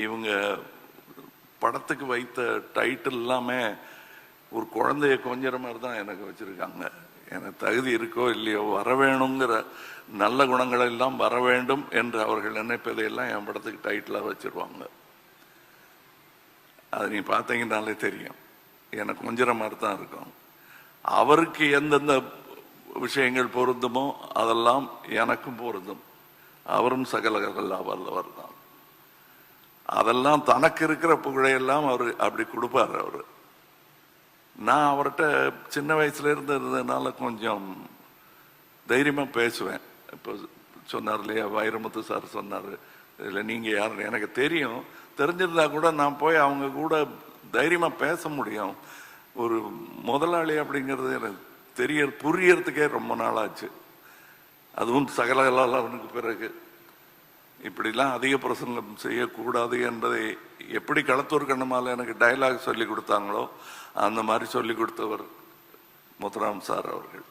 இவங்க படத்துக்கு வைத்த டைட்டில் எல்லாமே ஒரு குழந்தைய கொஞ்சற மாதிரி தான் எனக்கு வச்சிருக்காங்க. எனக்கு தகுதி இருக்கோ இல்லையோ வர வேணுங்கிற நல்ல குணங்கள் எல்லாம் வர வேண்டும் என்று அவர்கள் நினைப்பதையெல்லாம் என் படத்துக்கு டைட்டிலாக வச்சிருவாங்க. அது நீ பார்த்தீங்கன்னாலே தெரியும், எனக்கு கொஞ்சற மாதிரி தான் இருக்கும். அவருக்கு எந்தெந்த விஷயங்கள் பொருந்துமோ அதெல்லாம் எனக்கும் பொருந்தும். அவரும் சகல வல்லவர் தான். அதெல்லாம் தனக்கு இருக்கிற புகழையெல்லாம் அவர் அப்படி கொடுப்பார். அவர் நான் அவர்கிட்ட சின்ன வயசுல இருந்ததுனால கொஞ்சம் தைரியமா பேசுவேன். இப்போ சொன்னார் இல்லையா, வைரமுத்து சார் சொன்னார், இல்லை நீங்க யாருன்னு எனக்கு தெரியும், தெரிஞ்சிருந்தா கூட நான் போய் அவங்க கூட தைரியமா பேச முடியும். ஒரு முதலாளி அப்படிங்கிறது எனக்கு புரியறதுக்கே ரொம்ப நாள் ஆச்சு. அதுவும் சகலகலாவுக்கு பிறகு இப்படிலாம் அதிக பிரசங்கம் செய்யக்கூடாது என்பதை எப்படி களத்தூர் கண்ணமால எனக்கு டயலாக் சொல்லி கொடுத்தாங்களோ அந்த மாதிரி சொல்லி கொடுத்தவர் முத்துராம் சார் அவர்கள்.